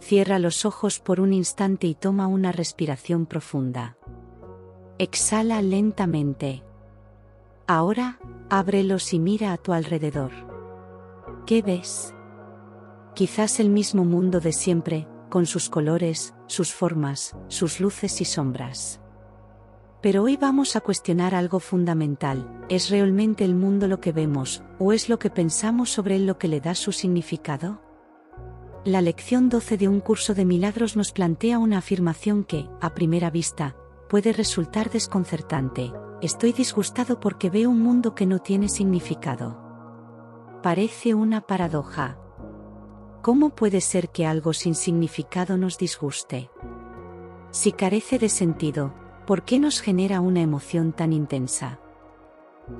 Cierra los ojos por un instante y toma una respiración profunda. Exhala lentamente. Ahora, ábrelos y mira a tu alrededor. ¿Qué ves? Quizás el mismo mundo de siempre, con sus colores, sus formas, sus luces y sombras. Pero hoy vamos a cuestionar algo fundamental. ¿Es realmente el mundo lo que vemos, o es lo que pensamos sobre él lo que le da su significado? La lección 12 de un curso de milagros nos plantea una afirmación que, a primera vista, puede resultar desconcertante. Estoy disgustado porque veo un mundo que no tiene significado. Parece una paradoja. ¿Cómo puede ser que algo sin significado nos disguste? Si carece de sentido, ¿por qué nos genera una emoción tan intensa?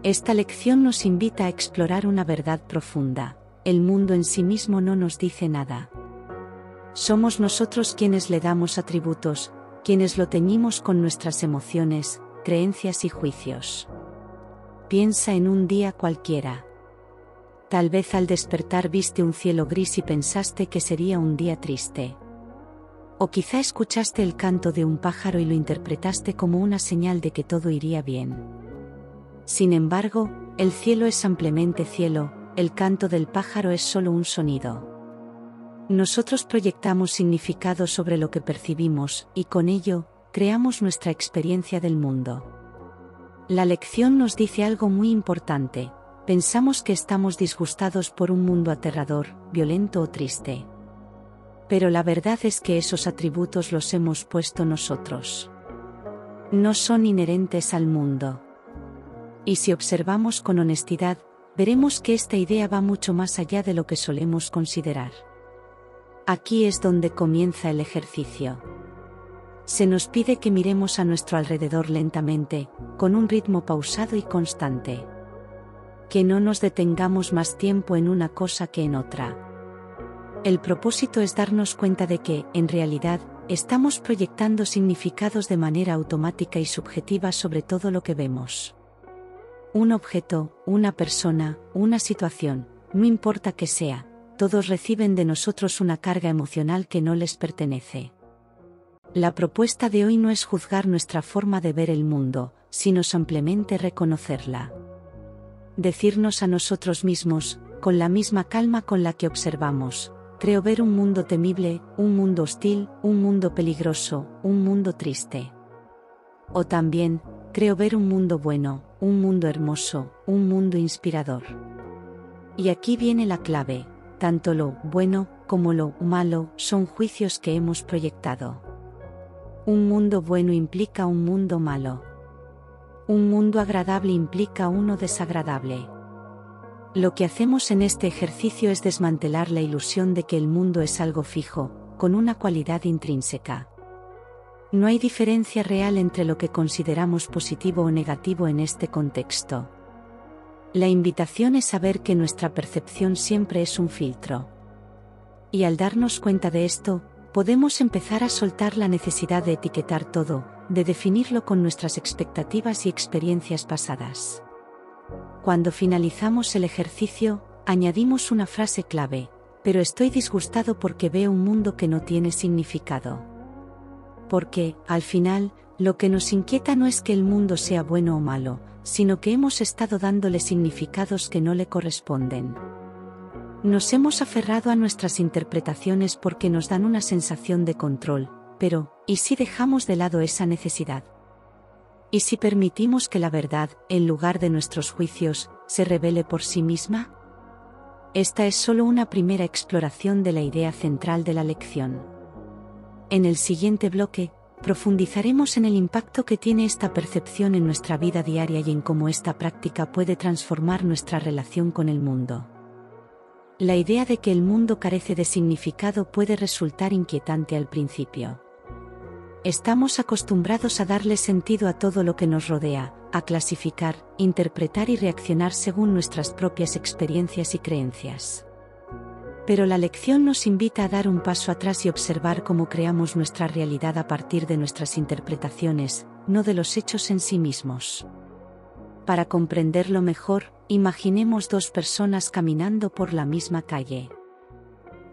Esta lección nos invita a explorar una verdad profunda. El mundo en sí mismo no nos dice nada. Somos nosotros quienes le damos atributos, quienes lo teñimos con nuestras emociones, creencias y juicios. Piensa en un día cualquiera. Tal vez al despertar viste un cielo gris y pensaste que sería un día triste. O quizá escuchaste el canto de un pájaro y lo interpretaste como una señal de que todo iría bien. Sin embargo, el cielo es ampliamente cielo, el canto del pájaro es solo un sonido. Nosotros proyectamos significado sobre lo que percibimos, y con ello, creamos nuestra experiencia del mundo. La lección nos dice algo muy importante. Pensamos que estamos disgustados por un mundo aterrador, violento o triste. Pero la verdad es que esos atributos los hemos puesto nosotros. No son inherentes al mundo. Y si observamos con honestidad, veremos que esta idea va mucho más allá de lo que solemos considerar. Aquí es donde comienza el ejercicio. Se nos pide que miremos a nuestro alrededor lentamente, con un ritmo pausado y constante. Que no nos detengamos más tiempo en una cosa que en otra. El propósito es darnos cuenta de que, en realidad, estamos proyectando significados de manera automática y subjetiva sobre todo lo que vemos. Un objeto, una persona, una situación, no importa qué sea, todos reciben de nosotros una carga emocional que no les pertenece. La propuesta de hoy no es juzgar nuestra forma de ver el mundo, sino simplemente reconocerla. Decirnos a nosotros mismos, con la misma calma con la que observamos, creo ver un mundo temible, un mundo hostil, un mundo peligroso, un mundo triste. O también, creo ver un mundo bueno, un mundo hermoso, un mundo inspirador. Y aquí viene la clave, tanto lo bueno como lo malo son juicios que hemos proyectado. Un mundo bueno implica un mundo malo. Un mundo agradable implica uno desagradable. Lo que hacemos en este ejercicio es desmantelar la ilusión de que el mundo es algo fijo, con una cualidad intrínseca. No hay diferencia real entre lo que consideramos positivo o negativo en este contexto. La invitación es saber que nuestra percepción siempre es un filtro. Y al darnos cuenta de esto, podemos empezar a soltar la necesidad de etiquetar todo, de definirlo con nuestras expectativas y experiencias pasadas. Cuando finalizamos el ejercicio, añadimos una frase clave, pero estoy disgustado porque veo un mundo que no tiene significado. Porque, al final, lo que nos inquieta no es que el mundo sea bueno o malo, sino que hemos estado dándole significados que no le corresponden. Nos hemos aferrado a nuestras interpretaciones porque nos dan una sensación de control, pero, ¿y si dejamos de lado esa necesidad? ¿Y si permitimos que la verdad, en lugar de nuestros juicios, se revele por sí misma? Esta es solo una primera exploración de la idea central de la lección. En el siguiente bloque, profundizaremos en el impacto que tiene esta percepción en nuestra vida diaria y en cómo esta práctica puede transformar nuestra relación con el mundo. La idea de que el mundo carece de significado puede resultar inquietante al principio. Estamos acostumbrados a darle sentido a todo lo que nos rodea, a clasificar, interpretar y reaccionar según nuestras propias experiencias y creencias. Pero la lección nos invita a dar un paso atrás y observar cómo creamos nuestra realidad a partir de nuestras interpretaciones, no de los hechos en sí mismos. Para comprenderlo mejor, imaginemos dos personas caminando por la misma calle.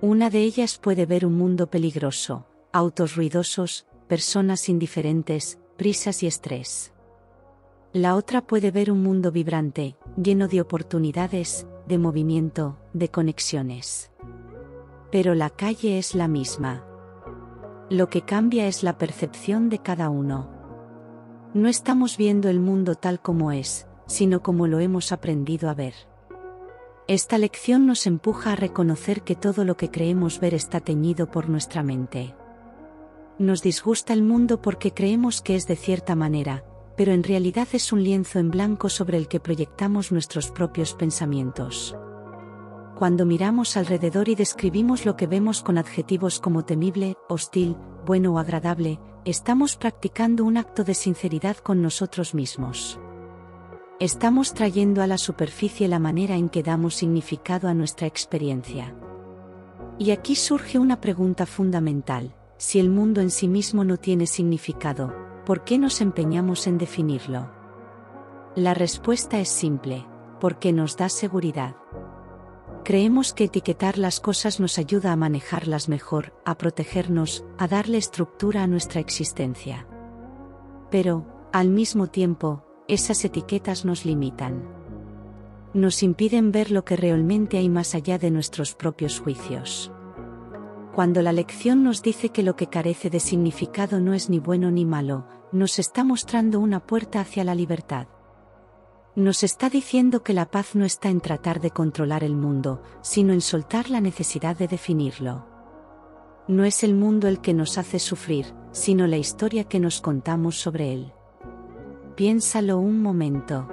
Una de ellas puede ver un mundo peligroso, autos ruidosos, personas indiferentes, prisas y estrés. La otra puede ver un mundo vibrante, lleno de oportunidades, de movimiento, de conexiones. Pero la calle es la misma. Lo que cambia es la percepción de cada uno. No estamos viendo el mundo tal como es, sino como lo hemos aprendido a ver. Esta lección nos empuja a reconocer que todo lo que creemos ver está teñido por nuestra mente. Nos disgusta el mundo porque creemos que es de cierta manera, pero en realidad es un lienzo en blanco sobre el que proyectamos nuestros propios pensamientos. Cuando miramos alrededor y describimos lo que vemos con adjetivos como temible, hostil, bueno o agradable, estamos practicando un acto de sinceridad con nosotros mismos. Estamos trayendo a la superficie la manera en que damos significado a nuestra experiencia. Y aquí surge una pregunta fundamental: si el mundo en sí mismo no tiene significado, ¿por qué nos empeñamos en definirlo? La respuesta es simple: porque nos da seguridad. Creemos que etiquetar las cosas nos ayuda a manejarlas mejor, a protegernos, a darle estructura a nuestra existencia. Pero, al mismo tiempo, esas etiquetas nos limitan. Nos impiden ver lo que realmente hay más allá de nuestros propios juicios. Cuando la lección nos dice que lo que carece de significado no es ni bueno ni malo, nos está mostrando una puerta hacia la libertad. Nos está diciendo que la paz no está en tratar de controlar el mundo, sino en soltar la necesidad de definirlo. No es el mundo el que nos hace sufrir, sino la historia que nos contamos sobre él. Piénsalo un momento.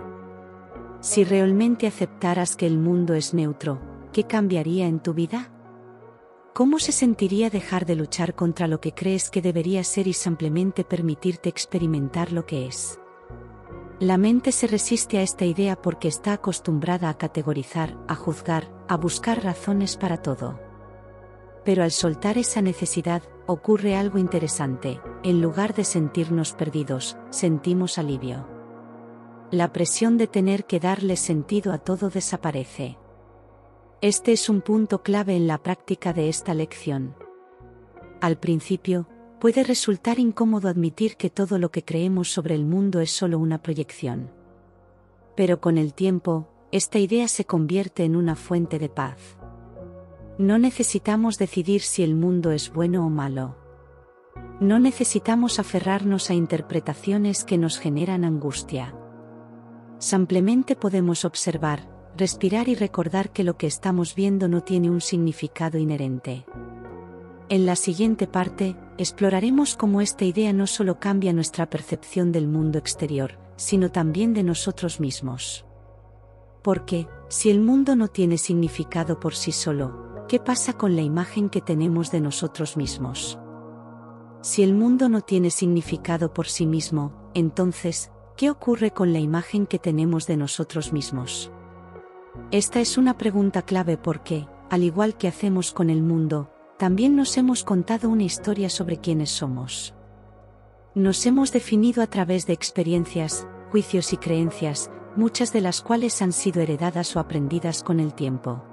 Si realmente aceptaras que el mundo es neutro, ¿qué cambiaría en tu vida? ¿Cómo se sentiría dejar de luchar contra lo que crees que debería ser y simplemente permitirte experimentar lo que es? La mente se resiste a esta idea porque está acostumbrada a categorizar, a juzgar, a buscar razones para todo. Pero al soltar esa necesidad, ocurre algo interesante: en lugar de sentirnos perdidos, sentimos alivio. La presión de tener que darle sentido a todo desaparece. Este es un punto clave en la práctica de esta lección. Al principio, puede resultar incómodo admitir que todo lo que creemos sobre el mundo es solo una proyección. Pero con el tiempo, esta idea se convierte en una fuente de paz. No necesitamos decidir si el mundo es bueno o malo. No necesitamos aferrarnos a interpretaciones que nos generan angustia. Simplemente podemos observar, respirar y recordar que lo que estamos viendo no tiene un significado inherente. En la siguiente parte, exploraremos cómo esta idea no solo cambia nuestra percepción del mundo exterior, sino también de nosotros mismos. Porque, si el mundo no tiene significado por sí solo, ¿qué pasa con la imagen que tenemos de nosotros mismos? Si el mundo no tiene significado por sí mismo, entonces, ¿qué ocurre con la imagen que tenemos de nosotros mismos? Esta es una pregunta clave porque, al igual que hacemos con el mundo, también nos hemos contado una historia sobre quiénes somos. Nos hemos definido a través de experiencias, juicios y creencias, muchas de las cuales han sido heredadas o aprendidas con el tiempo.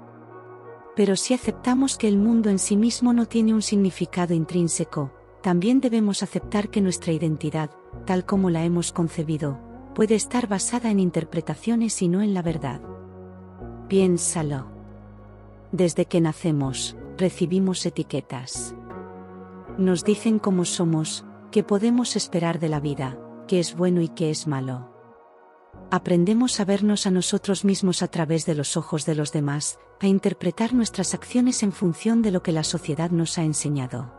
Pero si aceptamos que el mundo en sí mismo no tiene un significado intrínseco, también debemos aceptar que nuestra identidad, tal como la hemos concebido, puede estar basada en interpretaciones y no en la verdad. Piénsalo. Desde que nacemos, recibimos etiquetas. Nos dicen cómo somos, qué podemos esperar de la vida, qué es bueno y qué es malo. Aprendemos a vernos a nosotros mismos a través de los ojos de los demás, a interpretar nuestras acciones en función de lo que la sociedad nos ha enseñado.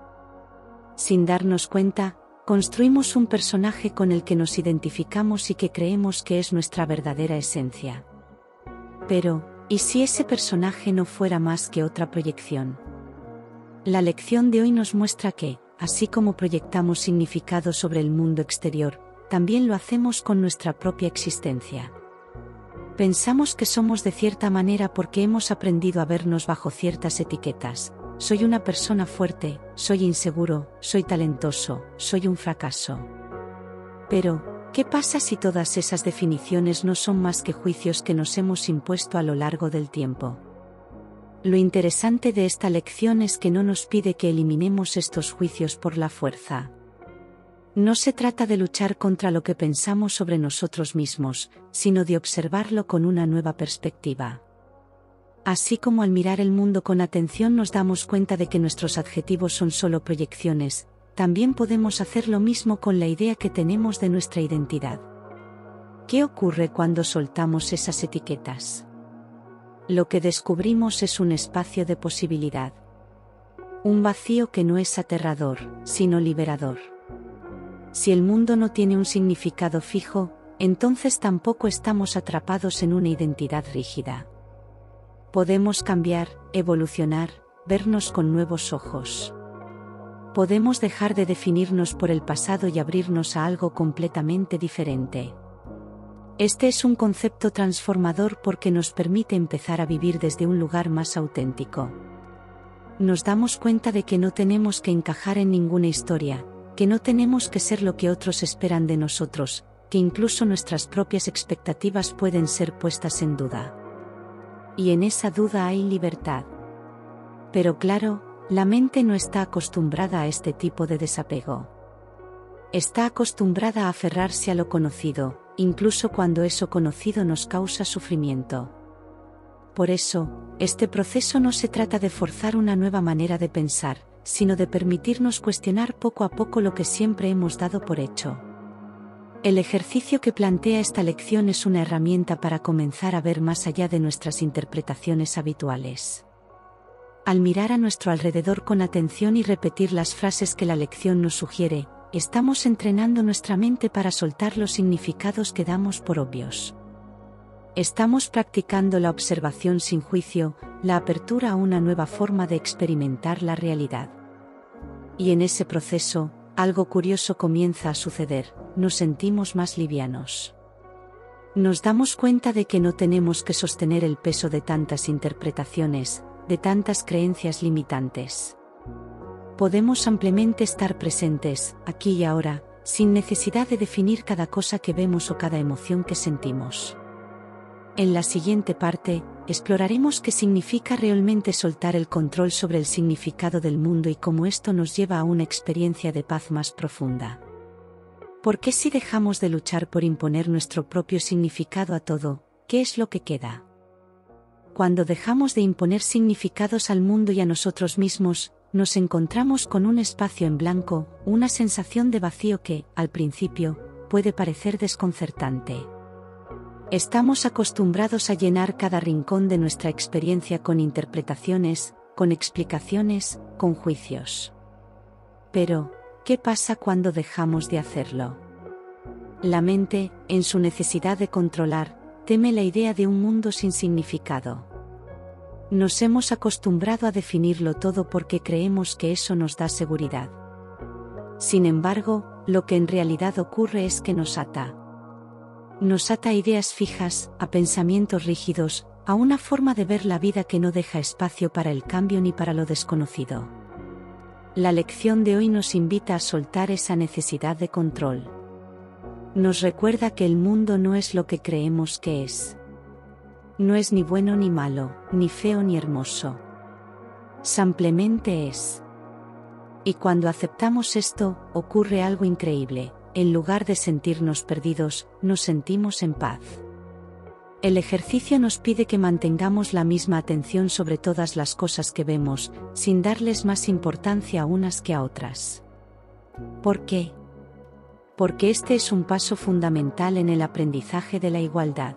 Sin darnos cuenta, construimos un personaje con el que nos identificamos y que creemos que es nuestra verdadera esencia. Pero, ¿y si ese personaje no fuera más que otra proyección? La lección de hoy nos muestra que, así como proyectamos significado sobre el mundo exterior, también lo hacemos con nuestra propia existencia. Pensamos que somos de cierta manera porque hemos aprendido a vernos bajo ciertas etiquetas. Soy una persona fuerte, soy inseguro, soy talentoso, soy un fracaso. Pero, ¿qué pasa si todas esas definiciones no son más que juicios que nos hemos impuesto a lo largo del tiempo? Lo interesante de esta lección es que no nos pide que eliminemos estos juicios por la fuerza. No se trata de luchar contra lo que pensamos sobre nosotros mismos, sino de observarlo con una nueva perspectiva. Así como al mirar el mundo con atención nos damos cuenta de que nuestros adjetivos son solo proyecciones, también podemos hacer lo mismo con la idea que tenemos de nuestra identidad. ¿Qué ocurre cuando soltamos esas etiquetas? Lo que descubrimos es un espacio de posibilidad. Un vacío que no es aterrador, sino liberador. Si el mundo no tiene un significado fijo, entonces tampoco estamos atrapados en una identidad rígida. Podemos cambiar, evolucionar, vernos con nuevos ojos. Podemos dejar de definirnos por el pasado y abrirnos a algo completamente diferente. Este es un concepto transformador porque nos permite empezar a vivir desde un lugar más auténtico. Nos damos cuenta de que no tenemos que encajar en ninguna historia, que no tenemos que ser lo que otros esperan de nosotros, que incluso nuestras propias expectativas pueden ser puestas en duda. Y en esa duda hay libertad. Pero claro, la mente no está acostumbrada a este tipo de desapego. Está acostumbrada a aferrarse a lo conocido, incluso cuando eso conocido nos causa sufrimiento. Por eso, este proceso no se trata de forzar una nueva manera de pensar, sino de permitirnos cuestionar poco a poco lo que siempre hemos dado por hecho. El ejercicio que plantea esta lección es una herramienta para comenzar a ver más allá de nuestras interpretaciones habituales. Al mirar a nuestro alrededor con atención y repetir las frases que la lección nos sugiere, estamos entrenando nuestra mente para soltar los significados que damos por obvios. Estamos practicando la observación sin juicio, la apertura a una nueva forma de experimentar la realidad. Y en ese proceso, algo curioso comienza a suceder, nos sentimos más livianos. Nos damos cuenta de que no tenemos que sostener el peso de tantas interpretaciones, de tantas creencias limitantes. Podemos ampliamente estar presentes, aquí y ahora, sin necesidad de definir cada cosa que vemos o cada emoción que sentimos. En la siguiente parte, exploraremos qué significa realmente soltar el control sobre el significado del mundo y cómo esto nos lleva a una experiencia de paz más profunda. ¿Por qué si dejamos de luchar por imponer nuestro propio significado a todo, qué es lo que queda? Cuando dejamos de imponer significados al mundo y a nosotros mismos, nos encontramos con un espacio en blanco, una sensación de vacío que, al principio, puede parecer desconcertante. Estamos acostumbrados a llenar cada rincón de nuestra experiencia con interpretaciones, con explicaciones, con juicios. Pero, ¿qué pasa cuando dejamos de hacerlo? La mente, en su necesidad de controlar, teme la idea de un mundo sin significado. Nos hemos acostumbrado a definirlo todo porque creemos que eso nos da seguridad. Sin embargo, lo que en realidad ocurre es que nos ata. Nos ata a ideas fijas, a pensamientos rígidos, a una forma de ver la vida que no deja espacio para el cambio ni para lo desconocido. La lección de hoy nos invita a soltar esa necesidad de control. Nos recuerda que el mundo no es lo que creemos que es. No es ni bueno ni malo, ni feo ni hermoso. Simplemente es. Y cuando aceptamos esto, ocurre algo increíble. En lugar de sentirnos perdidos, nos sentimos en paz. El ejercicio nos pide que mantengamos la misma atención sobre todas las cosas que vemos, sin darles más importancia a unas que a otras. ¿Por qué? Porque este es un paso fundamental en el aprendizaje de la igualdad.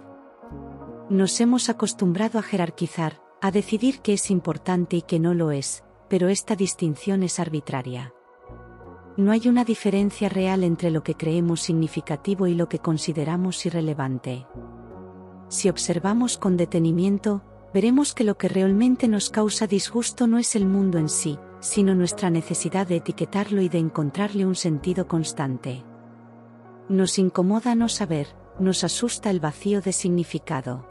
Nos hemos acostumbrado a jerarquizar, a decidir qué es importante y qué no lo es, pero esta distinción es arbitraria. No hay una diferencia real entre lo que creemos significativo y lo que consideramos irrelevante. Si observamos con detenimiento, veremos que lo que realmente nos causa disgusto no es el mundo en sí, sino nuestra necesidad de etiquetarlo y de encontrarle un sentido constante. Nos incomoda no saber, nos asusta el vacío de significado.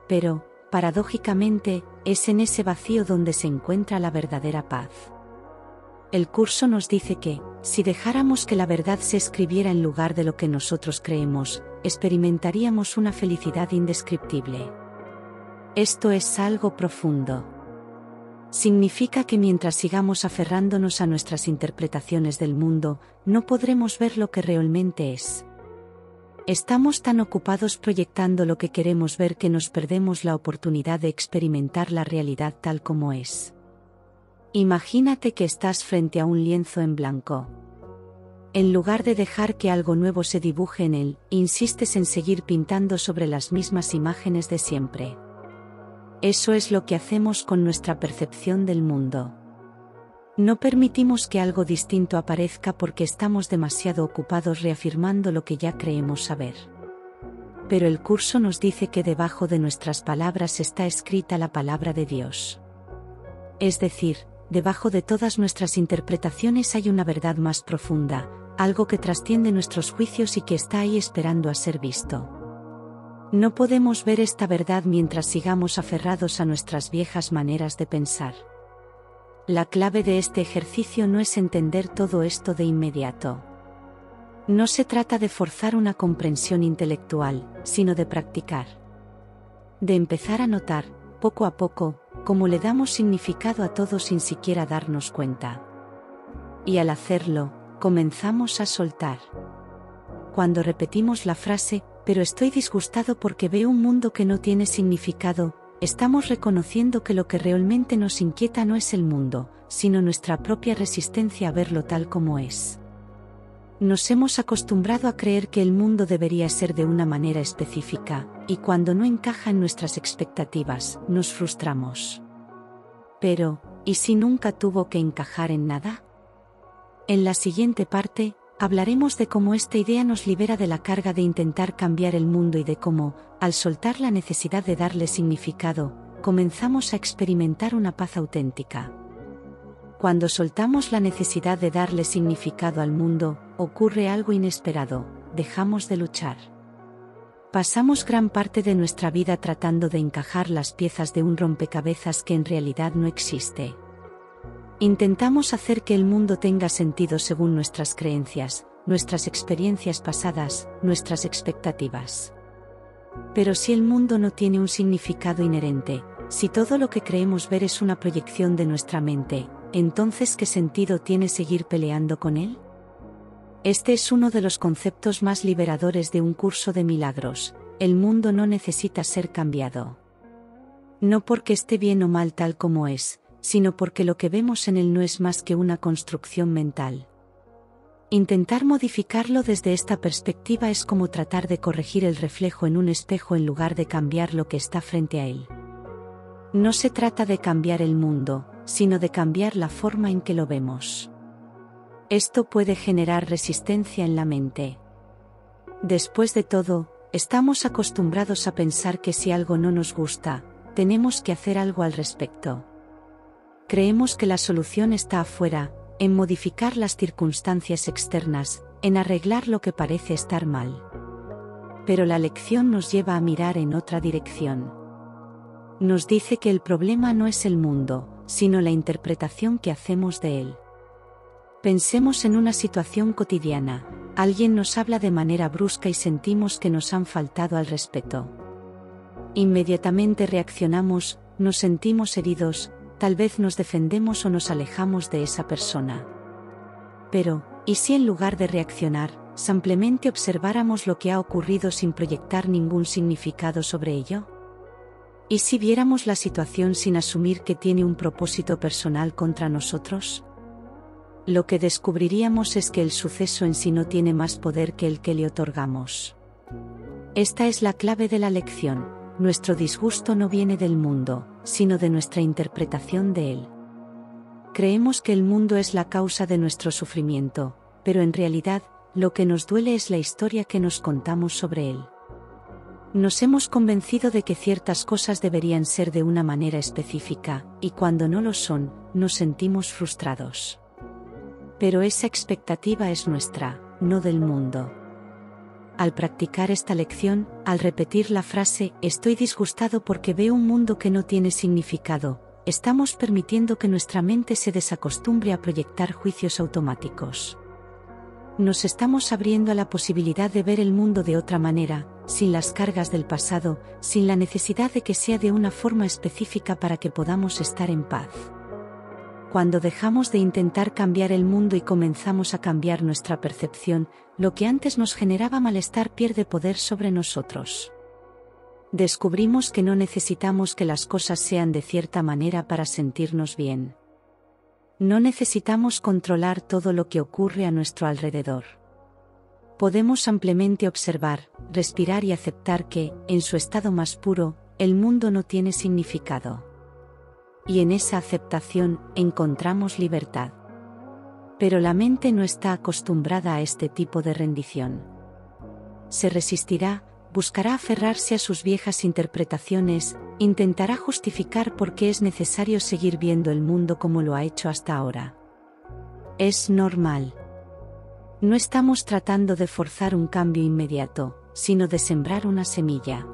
Pero, paradójicamente, es en ese vacío donde se encuentra la verdadera paz. El curso nos dice que, si dejáramos que la verdad se escribiera en lugar de lo que nosotros creemos, experimentaríamos una felicidad indescriptible. Esto es algo profundo. significa que mientras sigamos aferrándonos a nuestras interpretaciones del mundo, no podremos ver lo que realmente es. Estamos tan ocupados proyectando lo que queremos ver que nos perdemos la oportunidad de experimentar la realidad tal como es. Imagínate que estás frente a un lienzo en blanco. En lugar de dejar que algo nuevo se dibuje en él, insistes en seguir pintando sobre las mismas imágenes de siempre. Eso es lo que hacemos con nuestra percepción del mundo. No permitimos que algo distinto aparezca porque estamos demasiado ocupados reafirmando lo que ya creemos saber. Pero el curso nos dice que debajo de nuestras palabras está escrita la palabra de Dios. Es decir, debajo de todas nuestras interpretaciones hay una verdad más profunda, algo que trasciende nuestros juicios y que está ahí esperando a ser visto. No podemos ver esta verdad mientras sigamos aferrados a nuestras viejas maneras de pensar. La clave de este ejercicio no es entender todo esto de inmediato. No se trata de forzar una comprensión intelectual, sino de practicar. De empezar a notar, poco a poco, cómo le damos significado a todo sin siquiera darnos cuenta. Y al hacerlo, comenzamos a soltar. Cuando repetimos la frase, pero estoy disgustado porque veo un mundo que no tiene significado, estamos reconociendo que lo que realmente nos inquieta no es el mundo, sino nuestra propia resistencia a verlo tal como es. Nos hemos acostumbrado a creer que el mundo debería ser de una manera específica, y cuando no encaja en nuestras expectativas, nos frustramos. Pero, ¿y si nunca tuvo que encajar en nada? En la siguiente parte, hablaremos de cómo esta idea nos libera de la carga de intentar cambiar el mundo y de cómo, al soltar la necesidad de darle significado, comenzamos a experimentar una paz auténtica. Cuando soltamos la necesidad de darle significado al mundo, ocurre algo inesperado: dejamos de luchar. Pasamos gran parte de nuestra vida tratando de encajar las piezas de un rompecabezas que en realidad no existe. Intentamos hacer que el mundo tenga sentido según nuestras creencias, nuestras experiencias pasadas, nuestras expectativas. Pero si el mundo no tiene un significado inherente, si todo lo que creemos ver es una proyección de nuestra mente, entonces ¿qué sentido tiene seguir peleando con él? Este es uno de los conceptos más liberadores de un curso de milagros: el mundo no necesita ser cambiado. No porque esté bien o mal tal como es, sino porque lo que vemos en él no es más que una construcción mental. Intentar modificarlo desde esta perspectiva es como tratar de corregir el reflejo en un espejo en lugar de cambiar lo que está frente a él. No se trata de cambiar el mundo, sino de cambiar la forma en que lo vemos. Esto puede generar resistencia en la mente. Después de todo, estamos acostumbrados a pensar que si algo no nos gusta, tenemos que hacer algo al respecto. Creemos que la solución está afuera, en modificar las circunstancias externas, en arreglar lo que parece estar mal. Pero la lección nos lleva a mirar en otra dirección. Nos dice que el problema no es el mundo, sino la interpretación que hacemos de él. Pensemos en una situación cotidiana: alguien nos habla de manera brusca y sentimos que nos han faltado al respeto. Inmediatamente reaccionamos, nos sentimos heridos, tal vez nos defendemos o nos alejamos de esa persona. Pero, ¿y si en lugar de reaccionar, simplemente observáramos lo que ha ocurrido sin proyectar ningún significado sobre ello? ¿Y si viéramos la situación sin asumir que tiene un propósito personal contra nosotros? Lo que descubriríamos es que el suceso en sí no tiene más poder que el que le otorgamos. Esta es la clave de la lección: nuestro disgusto no viene del mundo, sino de nuestra interpretación de él. Creemos que el mundo es la causa de nuestro sufrimiento, pero en realidad, lo que nos duele es la historia que nos contamos sobre él. Nos hemos convencido de que ciertas cosas deberían ser de una manera específica, y cuando no lo son, nos sentimos frustrados. Pero esa expectativa es nuestra, no del mundo. Al practicar esta lección, al repetir la frase «estoy disgustado porque veo un mundo que no tiene significado», estamos permitiendo que nuestra mente se desacostumbre a proyectar juicios automáticos. Nos estamos abriendo a la posibilidad de ver el mundo de otra manera, sin las cargas del pasado, sin la necesidad de que sea de una forma específica para que podamos estar en paz. Cuando dejamos de intentar cambiar el mundo y comenzamos a cambiar nuestra percepción, lo que antes nos generaba malestar pierde poder sobre nosotros. Descubrimos que no necesitamos que las cosas sean de cierta manera para sentirnos bien. No necesitamos controlar todo lo que ocurre a nuestro alrededor. Podemos simplemente observar, respirar y aceptar que, en su estado más puro, el mundo no tiene significado. Y en esa aceptación, encontramos libertad. Pero la mente no está acostumbrada a este tipo de rendición. Se resistirá, buscará aferrarse a sus viejas interpretaciones, intentará justificar por qué es necesario seguir viendo el mundo como lo ha hecho hasta ahora. Es normal. No estamos tratando de forzar un cambio inmediato, sino de sembrar una semilla.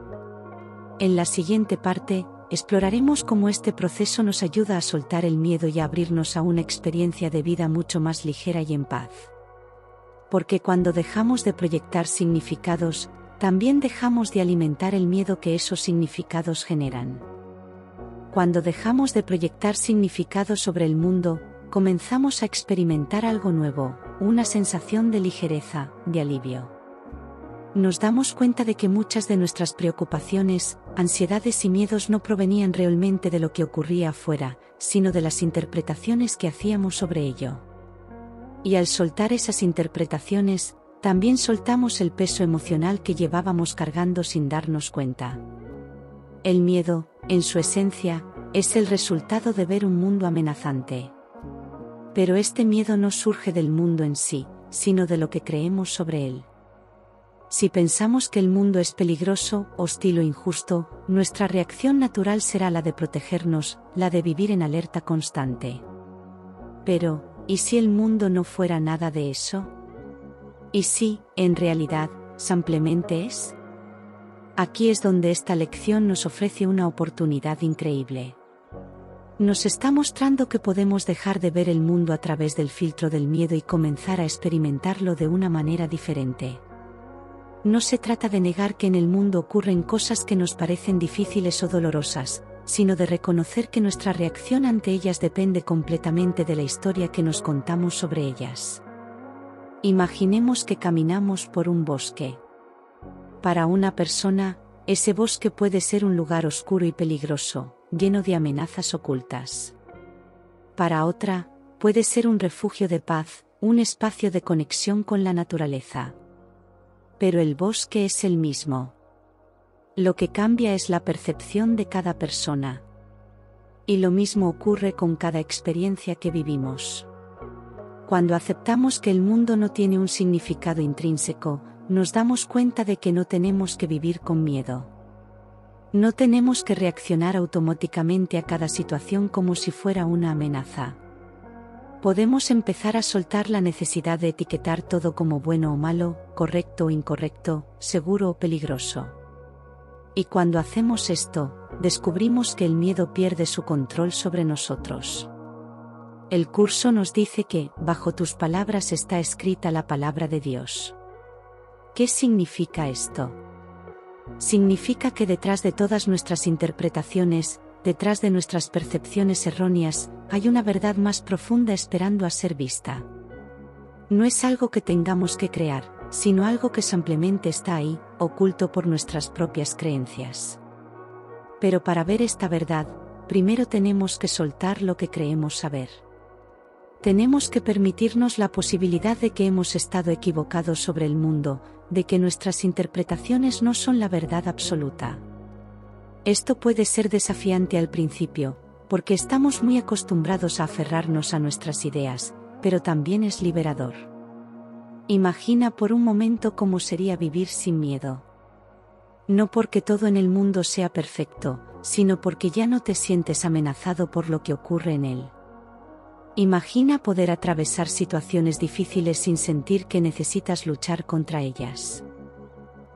En la siguiente parte, exploraremos cómo este proceso nos ayuda a soltar el miedo y a abrirnos a una experiencia de vida mucho más ligera y en paz. Porque cuando dejamos de proyectar significados, también dejamos de alimentar el miedo que esos significados generan. Cuando dejamos de proyectar significados sobre el mundo, comenzamos a experimentar algo nuevo, una sensación de ligereza, de alivio. Nos damos cuenta de que muchas de nuestras preocupaciones, ansiedades y miedos no provenían realmente de lo que ocurría afuera, sino de las interpretaciones que hacíamos sobre ello. Y al soltar esas interpretaciones, también soltamos el peso emocional que llevábamos cargando sin darnos cuenta. El miedo, en su esencia, es el resultado de ver un mundo amenazante. Pero este miedo no surge del mundo en sí, sino de lo que creemos sobre él. Si pensamos que el mundo es peligroso, hostil o injusto, nuestra reacción natural será la de protegernos, la de vivir en alerta constante. Pero, ¿y si el mundo no fuera nada de eso? ¿Y si, en realidad, simplemente es? Aquí es donde esta lección nos ofrece una oportunidad increíble. Nos está mostrando que podemos dejar de ver el mundo a través del filtro del miedo y comenzar a experimentarlo de una manera diferente. No se trata de negar que en el mundo ocurren cosas que nos parecen difíciles o dolorosas, sino de reconocer que nuestra reacción ante ellas depende completamente de la historia que nos contamos sobre ellas. Imaginemos que caminamos por un bosque. Para una persona, ese bosque puede ser un lugar oscuro y peligroso, lleno de amenazas ocultas. Para otra, puede ser un refugio de paz, un espacio de conexión con la naturaleza. Pero el bosque es el mismo. Lo que cambia es la percepción de cada persona. Y lo mismo ocurre con cada experiencia que vivimos. Cuando aceptamos que el mundo no tiene un significado intrínseco, nos damos cuenta de que no tenemos que vivir con miedo. No tenemos que reaccionar automáticamente a cada situación como si fuera una amenaza. Podemos empezar a soltar la necesidad de etiquetar todo como bueno o malo, correcto o incorrecto, seguro o peligroso. Y cuando hacemos esto, descubrimos que el miedo pierde su control sobre nosotros. El curso nos dice que, bajo tus palabras está escrita la palabra de Dios. ¿Qué significa esto? Significa que detrás de todas nuestras interpretaciones, detrás de nuestras percepciones erróneas, hay una verdad más profunda esperando a ser vista. No es algo que tengamos que crear, sino algo que simplemente está ahí, oculto por nuestras propias creencias. Pero para ver esta verdad, primero tenemos que soltar lo que creemos saber. Tenemos que permitirnos la posibilidad de que hemos estado equivocados sobre el mundo, de que nuestras interpretaciones no son la verdad absoluta. Esto puede ser desafiante al principio, porque estamos muy acostumbrados a aferrarnos a nuestras ideas, pero también es liberador. Imagina por un momento cómo sería vivir sin miedo. No porque todo en el mundo sea perfecto, sino porque ya no te sientes amenazado por lo que ocurre en él. Imagina poder atravesar situaciones difíciles sin sentir que necesitas luchar contra ellas.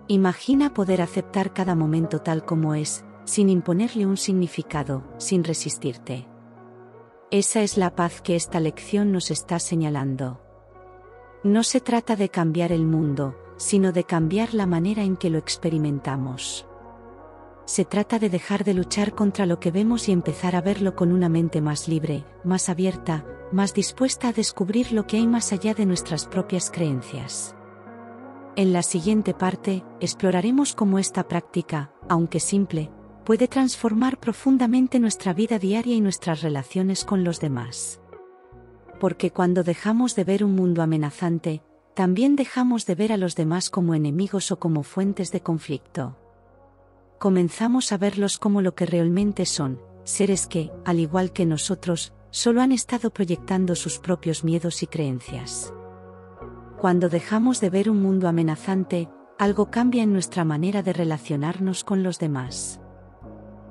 Imagina poder aceptar cada momento tal como es, sin imponerle un significado, sin resistirte. Esa es la paz que esta lección nos está señalando. No se trata de cambiar el mundo, sino de cambiar la manera en que lo experimentamos. Se trata de dejar de luchar contra lo que vemos y empezar a verlo con una mente más libre, más abierta, más dispuesta a descubrir lo que hay más allá de nuestras propias creencias. En la siguiente parte, exploraremos cómo esta práctica, aunque simple, puede transformar profundamente nuestra vida diaria y nuestras relaciones con los demás. Porque cuando dejamos de ver un mundo amenazante, también dejamos de ver a los demás como enemigos o como fuentes de conflicto. Comenzamos a verlos como lo que realmente son, seres que, al igual que nosotros, solo han estado proyectando sus propios miedos y creencias. Cuando dejamos de ver un mundo amenazante, algo cambia en nuestra manera de relacionarnos con los demás.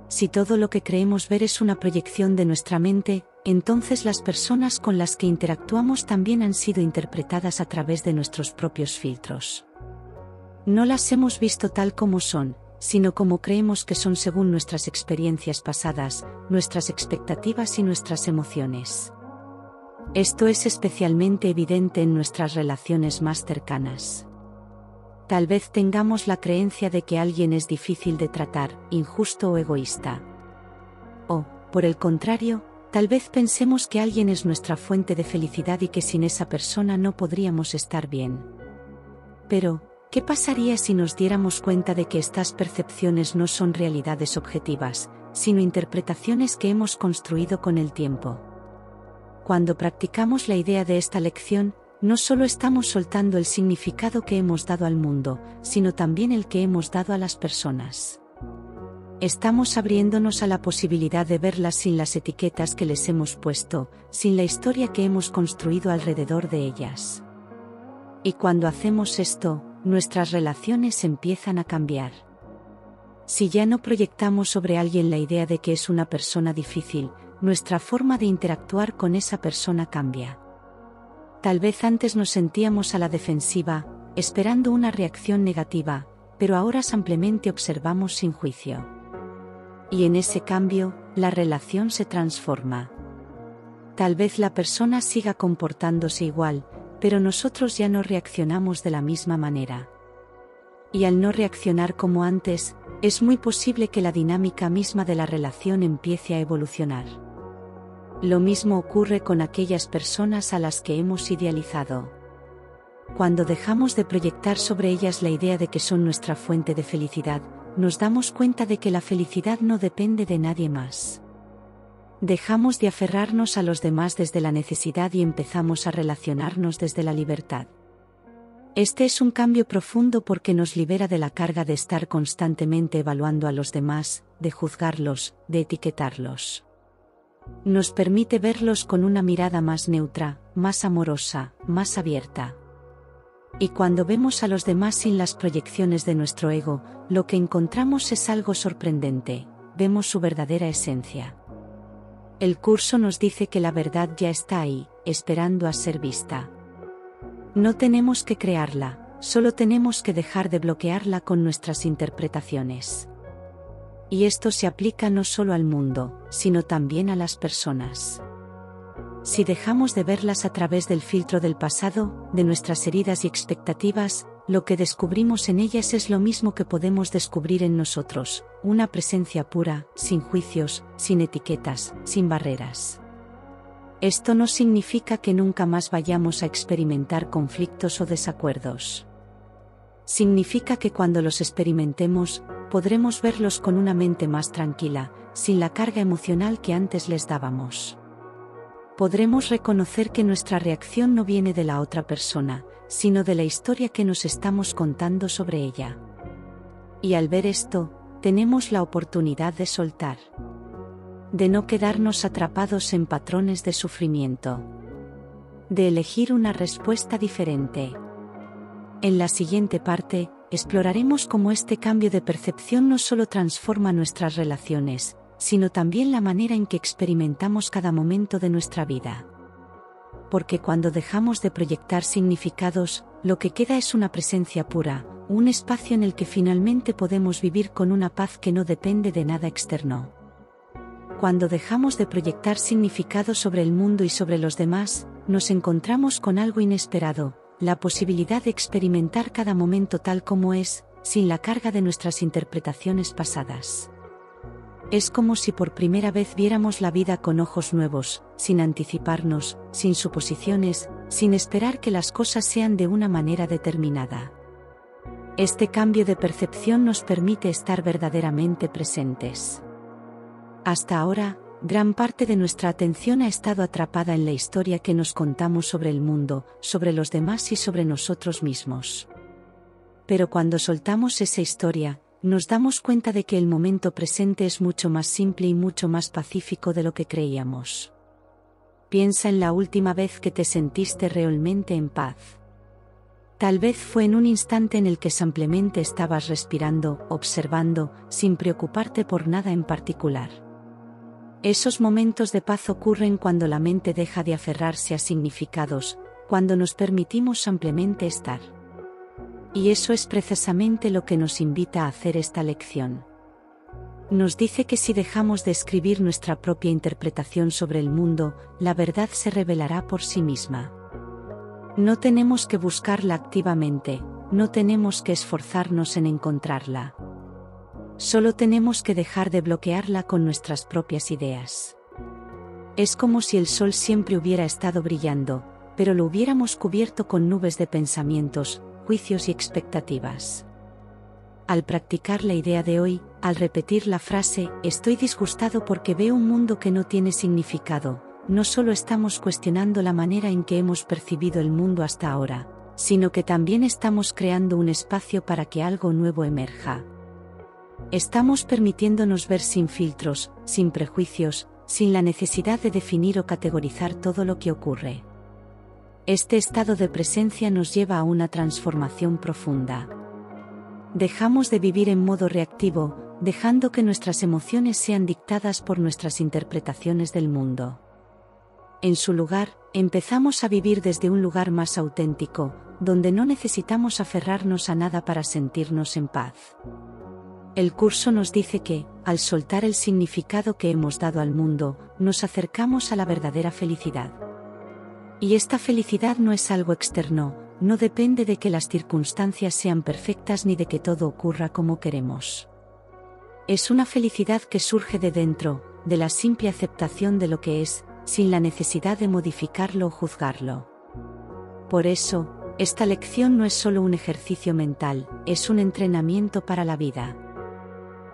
Si todo lo que creemos ver es una proyección de nuestra mente, entonces las personas con las que interactuamos también han sido interpretadas a través de nuestros propios filtros. No las hemos visto tal como son, sino como creemos que son según nuestras experiencias pasadas, nuestras expectativas y nuestras emociones. Esto es especialmente evidente en nuestras relaciones más cercanas. Tal vez tengamos la creencia de que alguien es difícil de tratar, injusto o egoísta. O, por el contrario, tal vez pensemos que alguien es nuestra fuente de felicidad y que sin esa persona no podríamos estar bien. Pero, ¿qué pasaría si nos diéramos cuenta de que estas percepciones no son realidades objetivas, sino interpretaciones que hemos construido con el tiempo? Cuando practicamos la idea de esta lección, no solo estamos soltando el significado que hemos dado al mundo, sino también el que hemos dado a las personas. Estamos abriéndonos a la posibilidad de verlas sin las etiquetas que les hemos puesto, sin la historia que hemos construido alrededor de ellas. Y cuando hacemos esto, nuestras relaciones empiezan a cambiar. Si ya no proyectamos sobre alguien la idea de que es una persona difícil, nuestra forma de interactuar con esa persona cambia. Tal vez antes nos sentíamos a la defensiva, esperando una reacción negativa, pero ahora simplemente observamos sin juicio. Y en ese cambio, la relación se transforma. Tal vez la persona siga comportándose igual, pero nosotros ya no reaccionamos de la misma manera. Y al no reaccionar como antes, es muy posible que la dinámica misma de la relación empiece a evolucionar. Lo mismo ocurre con aquellas personas a las que hemos idealizado. Cuando dejamos de proyectar sobre ellas la idea de que son nuestra fuente de felicidad, nos damos cuenta de que la felicidad no depende de nadie más. Dejamos de aferrarnos a los demás desde la necesidad y empezamos a relacionarnos desde la libertad. Este es un cambio profundo porque nos libera de la carga de estar constantemente evaluando a los demás, de juzgarlos, de etiquetarlos. Nos permite verlos con una mirada más neutra, más amorosa, más abierta. Y cuando vemos a los demás sin las proyecciones de nuestro ego, lo que encontramos es algo sorprendente, vemos su verdadera esencia. El curso nos dice que la verdad ya está ahí, esperando a ser vista. No tenemos que crearla, solo tenemos que dejar de bloquearla con nuestras interpretaciones. Y esto se aplica no solo al mundo, sino también a las personas. Si dejamos de verlas a través del filtro del pasado, de nuestras heridas y expectativas, lo que descubrimos en ellas es lo mismo que podemos descubrir en nosotros, una presencia pura, sin juicios, sin etiquetas, sin barreras. Esto no significa que nunca más vayamos a experimentar conflictos o desacuerdos. Significa que cuando los experimentemos, podremos verlos con una mente más tranquila, sin la carga emocional que antes les dábamos. Podremos reconocer que nuestra reacción no viene de la otra persona, sino de la historia que nos estamos contando sobre ella. Y al ver esto, tenemos la oportunidad de soltar. De no quedarnos atrapados en patrones de sufrimiento. De elegir una respuesta diferente. En la siguiente parte, exploraremos cómo este cambio de percepción no solo transforma nuestras relaciones, sino también la manera en que experimentamos cada momento de nuestra vida. Porque cuando dejamos de proyectar significados, lo que queda es una presencia pura, un espacio en el que finalmente podemos vivir con una paz que no depende de nada externo. Cuando dejamos de proyectar significados sobre el mundo y sobre los demás, nos encontramos con algo inesperado, la posibilidad de experimentar cada momento tal como es, sin la carga de nuestras interpretaciones pasadas. Es como si por primera vez viéramos la vida con ojos nuevos, sin anticiparnos, sin suposiciones, sin esperar que las cosas sean de una manera determinada. Este cambio de percepción nos permite estar verdaderamente presentes. Hasta ahora, gran parte de nuestra atención ha estado atrapada en la historia que nos contamos sobre el mundo, sobre los demás y sobre nosotros mismos. Pero cuando soltamos esa historia, nos damos cuenta de que el momento presente es mucho más simple y mucho más pacífico de lo que creíamos. Piensa en la última vez que te sentiste realmente en paz. Tal vez fue en un instante en el que simplemente estabas respirando, observando, sin preocuparte por nada en particular. Esos momentos de paz ocurren cuando la mente deja de aferrarse a significados, cuando nos permitimos simplemente estar. Y eso es precisamente lo que nos invita a hacer esta lección. Nos dice que si dejamos de escribir nuestra propia interpretación sobre el mundo, la verdad se revelará por sí misma. No tenemos que buscarla activamente, no tenemos que esforzarnos en encontrarla. Solo tenemos que dejar de bloquearla con nuestras propias ideas. Es como si el sol siempre hubiera estado brillando, pero lo hubiéramos cubierto con nubes de pensamientos, juicios y expectativas. Al practicar la idea de hoy, al repetir la frase, estoy disgustado porque veo un mundo que no tiene significado, no solo estamos cuestionando la manera en que hemos percibido el mundo hasta ahora, sino que también estamos creando un espacio para que algo nuevo emerja. Estamos permitiéndonos ver sin filtros, sin prejuicios, sin la necesidad de definir o categorizar todo lo que ocurre. Este estado de presencia nos lleva a una transformación profunda. Dejamos de vivir en modo reactivo, dejando que nuestras emociones sean dictadas por nuestras interpretaciones del mundo. En su lugar, empezamos a vivir desde un lugar más auténtico, donde no necesitamos aferrarnos a nada para sentirnos en paz. El curso nos dice que, al soltar el significado que hemos dado al mundo, nos acercamos a la verdadera felicidad. Y esta felicidad no es algo externo, no depende de que las circunstancias sean perfectas ni de que todo ocurra como queremos. Es una felicidad que surge de dentro, de la simple aceptación de lo que es, sin la necesidad de modificarlo o juzgarlo. Por eso, esta lección no es solo un ejercicio mental, es un entrenamiento para la vida.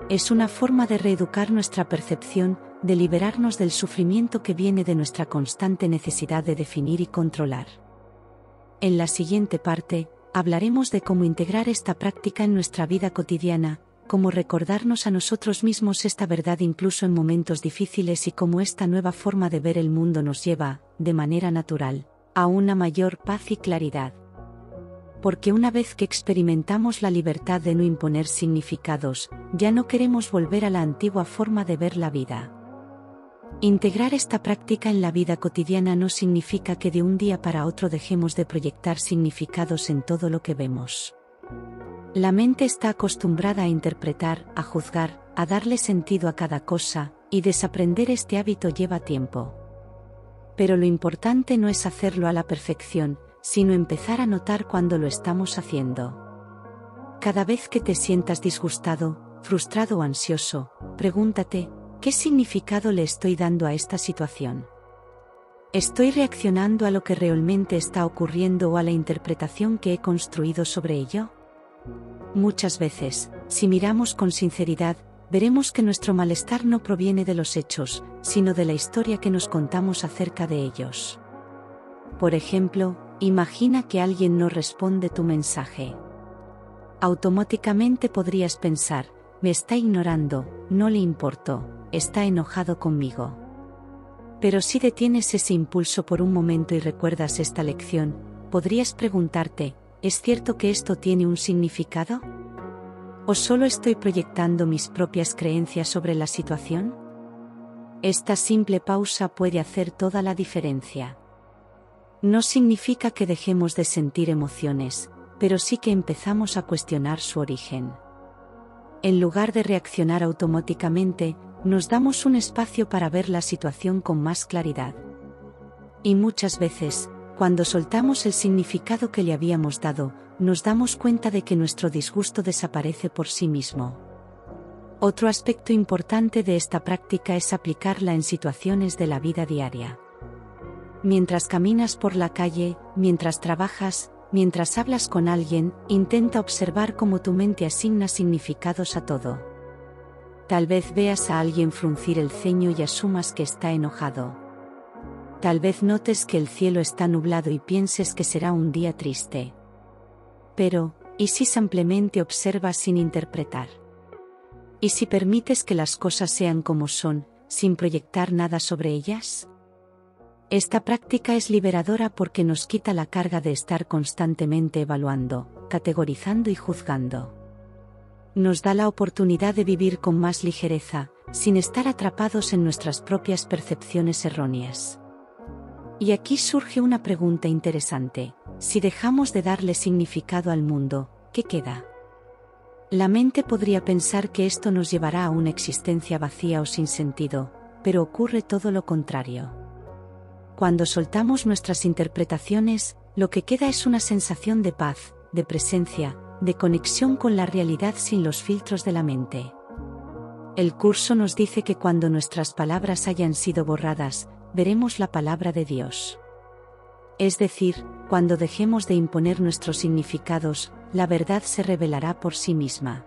Es una forma de reeducar nuestra percepción, de liberarnos del sufrimiento que viene de nuestra constante necesidad de definir y controlar. En la siguiente parte, hablaremos de cómo integrar esta práctica en nuestra vida cotidiana, cómo recordarnos a nosotros mismos esta verdad incluso en momentos difíciles y cómo esta nueva forma de ver el mundo nos lleva, de manera natural, a una mayor paz y claridad. Porque una vez que experimentamos la libertad de no imponer significados, ya no queremos volver a la antigua forma de ver la vida. Integrar esta práctica en la vida cotidiana no significa que de un día para otro dejemos de proyectar significados en todo lo que vemos. La mente está acostumbrada a interpretar, a juzgar, a darle sentido a cada cosa, y desaprender este hábito lleva tiempo. Pero lo importante no es hacerlo a la perfección, sino empezar a notar cuando lo estamos haciendo. Cada vez que te sientas disgustado, frustrado o ansioso, pregúntate, ¿qué significado le estoy dando a esta situación? ¿Estoy reaccionando a lo que realmente está ocurriendo o a la interpretación que he construido sobre ello? Muchas veces, si miramos con sinceridad, veremos que nuestro malestar no proviene de los hechos, sino de la historia que nos contamos acerca de ellos. Por ejemplo, imagina que alguien no responde tu mensaje. Automáticamente podrías pensar, me está ignorando, no le importo, está enojado conmigo. Pero si detienes ese impulso por un momento y recuerdas esta lección, podrías preguntarte, ¿es cierto que esto tiene un significado? ¿O solo estoy proyectando mis propias creencias sobre la situación? Esta simple pausa puede hacer toda la diferencia. No significa que dejemos de sentir emociones, pero sí que empezamos a cuestionar su origen. En lugar de reaccionar automáticamente, nos damos un espacio para ver la situación con más claridad. Y muchas veces, Cuando soltamos el significado que le habíamos dado, nos damos cuenta de que nuestro disgusto desaparece por sí mismo. Otro aspecto importante de esta práctica es aplicarla en situaciones de la vida diaria. Mientras caminas por la calle, mientras trabajas, mientras hablas con alguien, intenta observar cómo tu mente asigna significados a todo. Tal vez veas a alguien fruncir el ceño y asumas que está enojado. Tal vez notes que el cielo está nublado y pienses que será un día triste. Pero, ¿y si simplemente observas sin interpretar? ¿Y si permites que las cosas sean como son, sin proyectar nada sobre ellas? Esta práctica es liberadora porque nos quita la carga de estar constantemente evaluando, categorizando y juzgando. Nos da la oportunidad de vivir con más ligereza, sin estar atrapados en nuestras propias percepciones erróneas. Y aquí surge una pregunta interesante: si dejamos de darle significado al mundo, ¿qué queda? La mente podría pensar que esto nos llevará a una existencia vacía o sin sentido, pero ocurre todo lo contrario. Cuando soltamos nuestras interpretaciones, lo que queda es una sensación de paz, de presencia, de conexión con la realidad sin los filtros de la mente. El curso nos dice que cuando nuestras palabras hayan sido borradas, veremos la palabra de Dios. Es decir, cuando dejemos de imponer nuestros significados, la verdad se revelará por sí misma.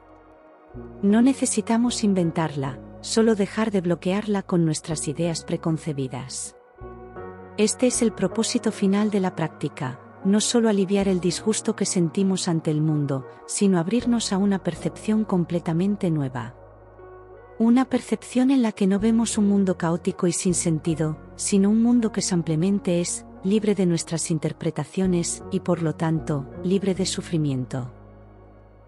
No necesitamos inventarla, solo dejar de bloquearla con nuestras ideas preconcebidas. Este es el propósito final de la práctica, no solo aliviar el disgusto que sentimos ante el mundo, sino abrirnos a una percepción completamente nueva. Una percepción en la que no vemos un mundo caótico y sin sentido, sino un mundo que simplemente es, libre de nuestras interpretaciones y por lo tanto, libre de sufrimiento.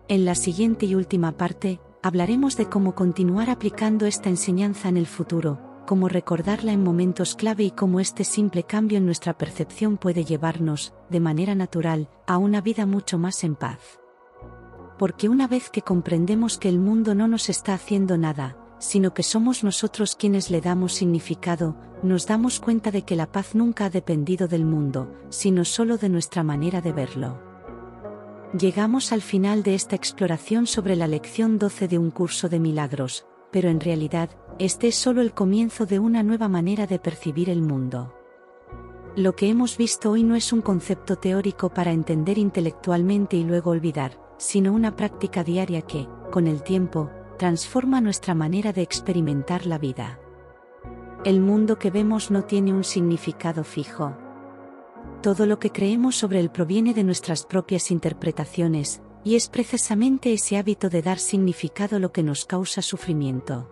En la siguiente y última parte, hablaremos de cómo continuar aplicando esta enseñanza en el futuro, cómo recordarla en momentos clave y cómo este simple cambio en nuestra percepción puede llevarnos, de manera natural, a una vida mucho más en paz. Porque una vez que comprendemos que el mundo no nos está haciendo nada, sino que somos nosotros quienes le damos significado, nos damos cuenta de que la paz nunca ha dependido del mundo, sino solo de nuestra manera de verlo. Llegamos al final de esta exploración sobre la lección 12 de un curso de milagros, pero en realidad, este es solo el comienzo de una nueva manera de percibir el mundo. Lo que hemos visto hoy no es un concepto teórico para entender intelectualmente y luego olvidar, sino una práctica diaria que, con el tiempo, transforma nuestra manera de experimentar la vida. El mundo que vemos no tiene un significado fijo. Todo lo que creemos sobre él proviene de nuestras propias interpretaciones, y es precisamente ese hábito de dar significado lo que nos causa sufrimiento.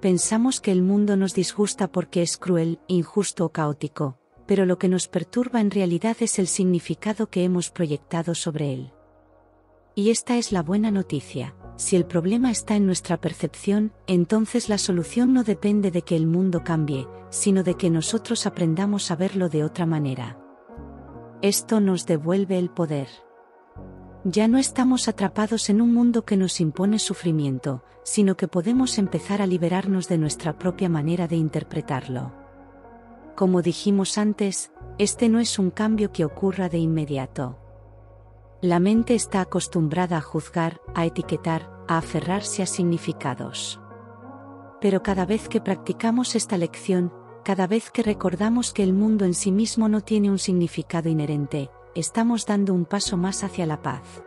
Pensamos que el mundo nos disgusta porque es cruel, injusto o caótico, pero lo que nos perturba en realidad es el significado que hemos proyectado sobre él. Y esta es la buena noticia: si el problema está en nuestra percepción, entonces la solución no depende de que el mundo cambie, sino de que nosotros aprendamos a verlo de otra manera. Esto nos devuelve el poder. Ya no estamos atrapados en un mundo que nos impone sufrimiento, sino que podemos empezar a liberarnos de nuestra propia manera de interpretarlo. Como dijimos antes, este no es un cambio que ocurra de inmediato. La mente está acostumbrada a juzgar, a etiquetar, a aferrarse a significados. Pero cada vez que practicamos esta lección, cada vez que recordamos que el mundo en sí mismo no tiene un significado inherente, estamos dando un paso más hacia la paz.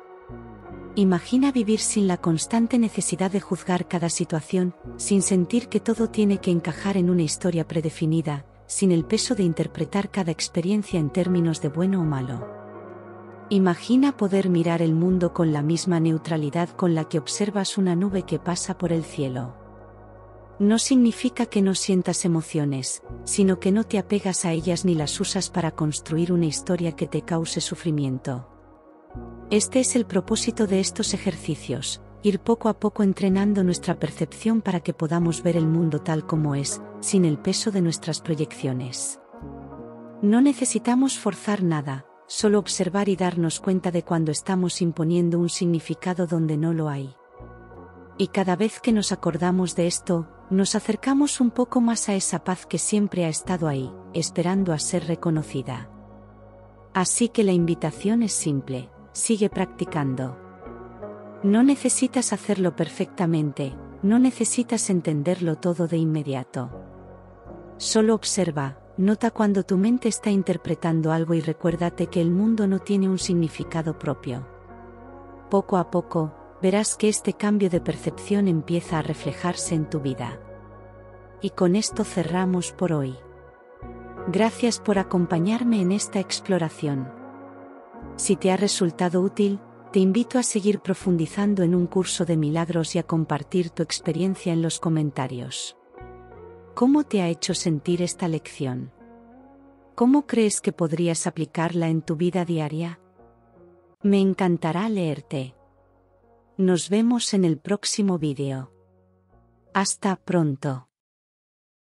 Imagina vivir sin la constante necesidad de juzgar cada situación, sin sentir que todo tiene que encajar en una historia predefinida, sin el peso de interpretar cada experiencia en términos de bueno o malo. Imagina poder mirar el mundo con la misma neutralidad con la que observas una nube que pasa por el cielo. No significa que no sientas emociones, sino que no te apegas a ellas ni las usas para construir una historia que te cause sufrimiento. Este es el propósito de estos ejercicios: ir poco a poco entrenando nuestra percepción para que podamos ver el mundo tal como es, sin el peso de nuestras proyecciones. No necesitamos forzar nada, solo observar y darnos cuenta de cuando estamos imponiendo un significado donde no lo hay. Y cada vez que nos acordamos de esto, nos acercamos un poco más a esa paz que siempre ha estado ahí, esperando a ser reconocida. Así que la invitación es simple, sigue practicando. No necesitas hacerlo perfectamente, no necesitas entenderlo todo de inmediato. Solo observa, nota cuando tu mente está interpretando algo y recuérdate que el mundo no tiene un significado propio. Poco a poco, verás que este cambio de percepción empieza a reflejarse en tu vida. Y con esto cerramos por hoy. Gracias por acompañarme en esta exploración. Si te ha resultado útil, te invito a seguir profundizando en un curso de milagros y a compartir tu experiencia en los comentarios. ¿Cómo te ha hecho sentir esta lección? ¿Cómo crees que podrías aplicarla en tu vida diaria? Me encantará leerte. Nos vemos en el próximo vídeo. Hasta pronto.